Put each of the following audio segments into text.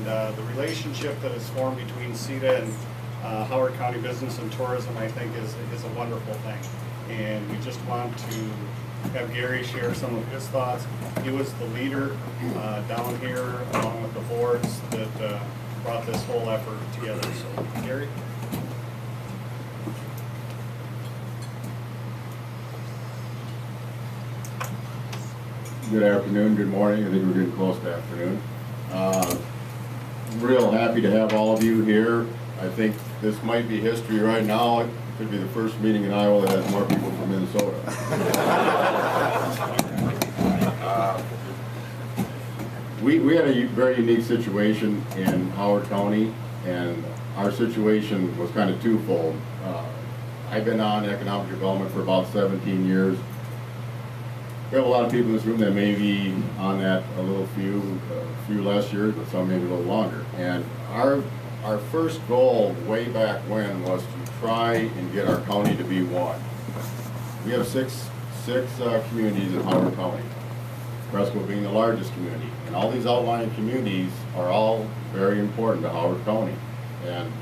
And the relationship that is formed between CEDA and Howard County Business and Tourism, I think, is a wonderful thing. And we just want to have Gary share some of his thoughts. He was the leader down here, along with the boards, that brought this whole effort together. So, Gary? Good afternoon, good morning. I think we're getting close to afternoon. Real happy to have all of you here. I think this might be history right now. It could be the first meeting in Iowa that has more people from Minnesota. We had a very unique situation in Howard County, and our situation was kind of twofold. I've been on economic development for about 17 years. We have a lot of people in this room that may be on that a few less years, but some maybe a little longer. And our first goal way back when was to try and get our county to be one. We have six communities in Howard County, Cresco being the largest community. And all these outlying communities are all very important to Howard County. And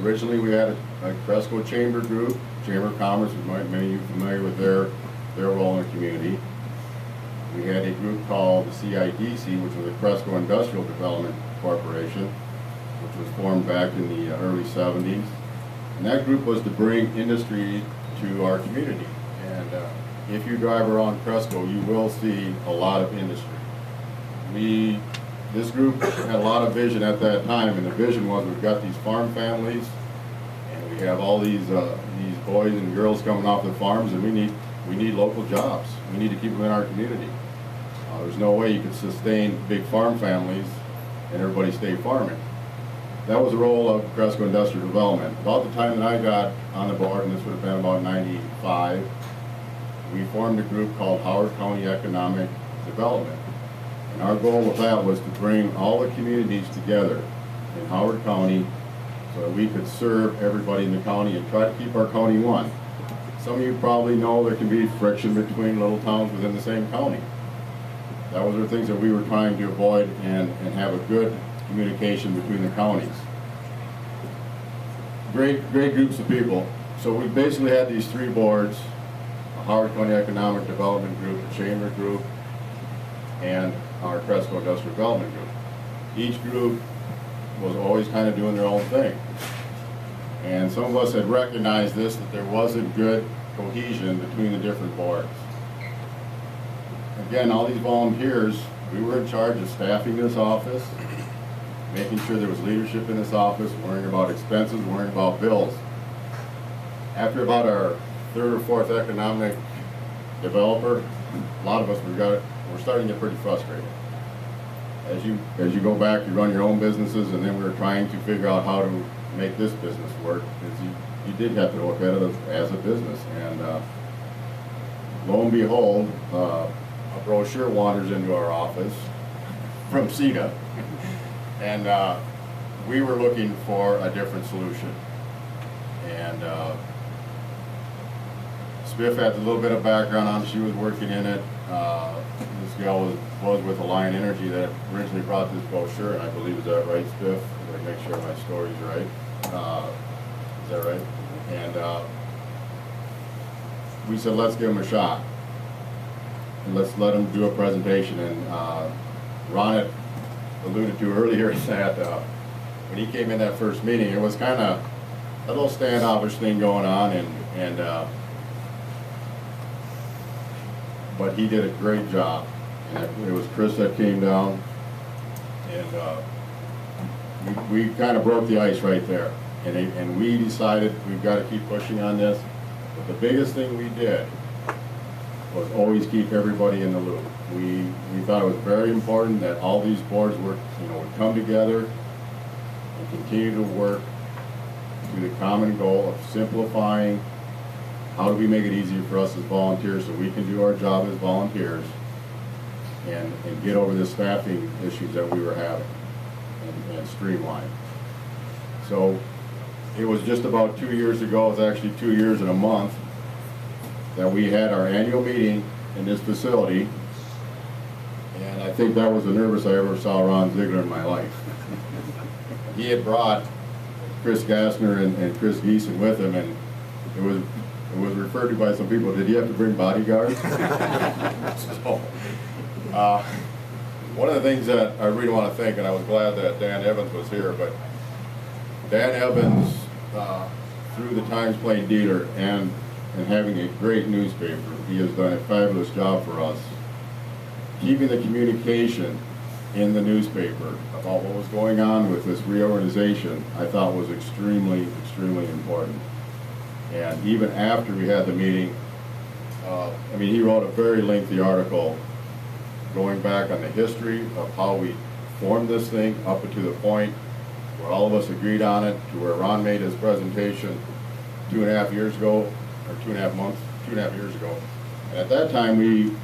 originally we had a Cresco Chamber group, Chamber of Commerce, many of you familiar with their role in the community. We had a group called the CEDA, which was the Cresco Industrial Development Corporation, which was formed back in the early 70s. And that group was to bring industry to our community. And if you drive around Cresco, you will see a lot of industry. This group had a lot of vision at that time, and the vision was we've got these farm families, and we have all these boys and girls coming off the farms, and we need local jobs. We need to keep them in our community. There's no way you could sustain big farm families and everybody stay farming. That was the role of Cresco Industrial Development. About the time that I got on the board, and this would have been about 95, we formed a group called Howard County Economic Development. And our goal with that was to bring all the communities together in Howard County so that we could serve everybody in the county and try to keep our county one. Some of you probably know there can be friction between little towns within the same county. That was the things that we were trying to avoid and have a good communication between the counties. Great groups of people. So we basically had these three boards, a Howard County Economic Development Group, a Chamber Group, and our Cresco Industrial Development Group. Each group was always kind of doing their own thing. And some of us had recognized this, that there wasn't good cohesion between the different boards. Again, all these volunteers, we were in charge of staffing this office, making sure there was leadership in this office, worrying about expenses, worrying about bills. After about our third or fourth economic developer, a lot of us we're starting to get pretty frustrated. As you go back, you run your own businesses, and then we're trying to figure out how to make this business work, because you did have to look at it as a business. And lo and behold, a brochure wanders into our office from CEDA, and we were looking for a different solution. And Spiff had a little bit of background on it. She was working in it. This gal was with Alliant Energy that originally brought this brochure, and I believe, is that right, Spiff? I'm going to make sure my story's right. Is that right? And we said, let's give him a shot. And let's let him do a presentation. And Ron had alluded to earlier that when he came in that first meeting, it was kind of a little standoffish thing going on, but he did a great job. And it was Chris that came down, and we kind of broke the ice right there. And we decided we've got to keep pushing on this. But the biggest thing we did was always keep everybody in the loop. We thought it was very important that all these boards would come together and continue to work to the common goal of simplifying. How do we make it easier for us as volunteers so we can do our job as volunteers and get over the staffing issues that we were having and streamline. So it was just about 2 years ago, it was actually 2 years and a month, that we had our annual meeting in this facility. And I think think that was the nervous I ever saw Ron Ziegler in my life. He had brought Chris Gassner and Chris Geeson with him, and it was referred to by some people, did he have to bring bodyguards? So, one of the things that I really want to thank, and I was glad that Dan Evans was here, but Dan Evans, through the Times Plain Dealer and having a great newspaper, he has done a fabulous job for us. Keeping the communication in the newspaper about what was going on with this reorganization, I thought was extremely, extremely important. And even after we had the meeting, I mean, he wrote a very lengthy article going back on the history of how we formed this thing up to the point where all of us agreed on it, to where Ron made his presentation 2.5 years ago, or 2.5 years ago. And at that time,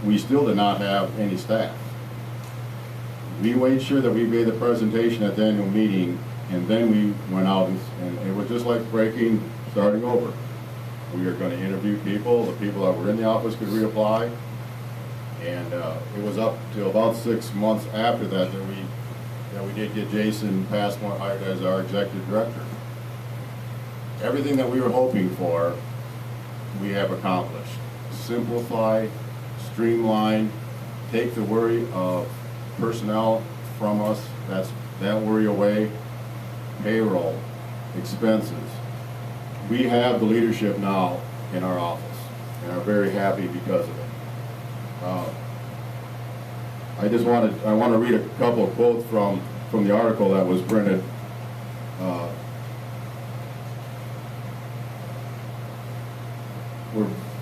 we still did not have any staff. We made sure that we made the presentation at the annual meeting, and then we went out and it was just like starting over. We were going to interview people, the people that were in the office could reapply, and it was up to about 6 months after that we did get Jason Passmore hired as our executive director. Everything that we were hoping for, we have accomplished. Simplify, streamline, take the worry of personnel from us, that worry away, payroll, expenses. We have the leadership now in our office and are very happy because of it. I want to read a couple of quotes from the article that was printed.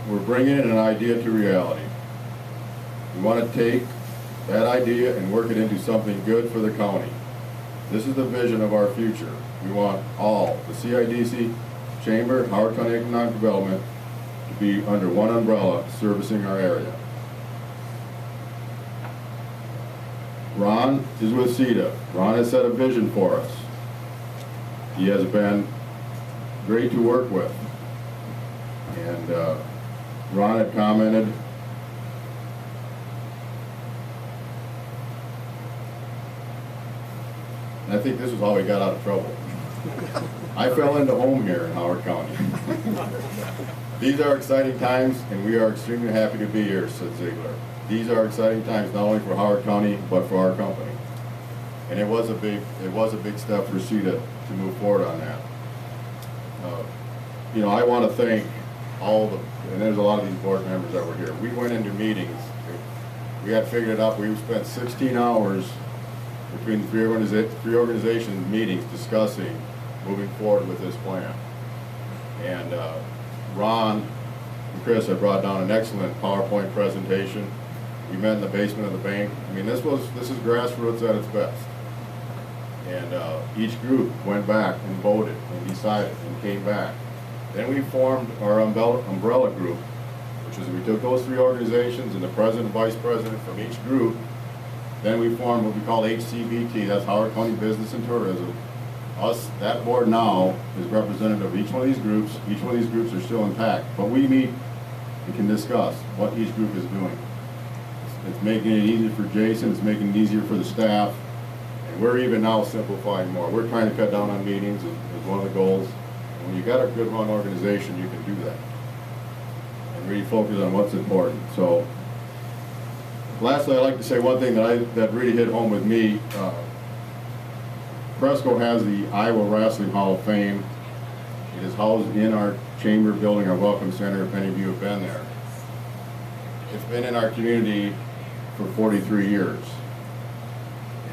We're bringing an idea to reality. We want to take that idea and work it into something good for the county. This is the vision of our future. We want all, the CIDC, Chamber, Howard County Economic Development, to be under one umbrella servicing our area. Ron is with CEDA. Ron has set a vision for us. He has been great to work with. And Ron had commented, and I think this was how he got out of trouble. I fell into home here in Howard County. These are exciting times, and we are extremely happy to be here, said Ziegler. These are exciting times not only for Howard County, but for our company. And it was a big step for CEDA to move forward on that. You know, I want to thank and there's a lot of these board members that were here. We went into meetings. We had figured it out. We spent 16 hours between the three organizations meetings discussing moving forward with this plan. And Ron and Chris have brought down an excellent PowerPoint presentation. We met in the basement of the bank. I mean, this is grassroots at its best. And each group went back and voted and decided and came back. Then we formed our umbrella group, which is we took those three organizations and the president and vice president from each group. Then we formed what we call HCBT, that's Howard County Business and Tourism. That board now is representative of each one of these groups. Each one of these groups are still intact, but we meet and can discuss what each group is doing. It's making it easier for Jason, it's making it easier for the staff, and we're even now simplifying more. We're trying to cut down on meetings is one of the goals. And when you got a good run organization, you can do that and really focus on what's important. So lastly, I'd like to say one thing that really hit home with me. Cresco has the Iowa Wrestling Hall of Fame. It is housed in our chamber building, our Welcome Center, if any of you have been there. It's been in our community for 43 years.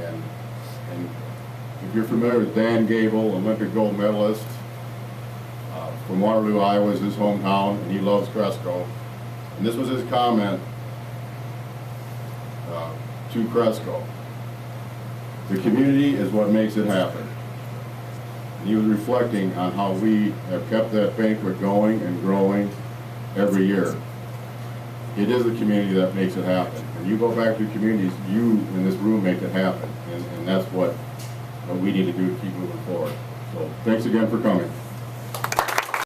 And if you're familiar with Dan Gable, Olympic gold medalist from Waterloo, Iowa, is his hometown, and he loves Cresco. And this was his comment to Cresco. The community is what makes it happen. And he was reflecting on how we have kept that banquet going and growing every year. It is the community that makes it happen. When you go back to communities, you in this room make it happen. And that's what we need to do to keep moving forward. So thanks again for coming.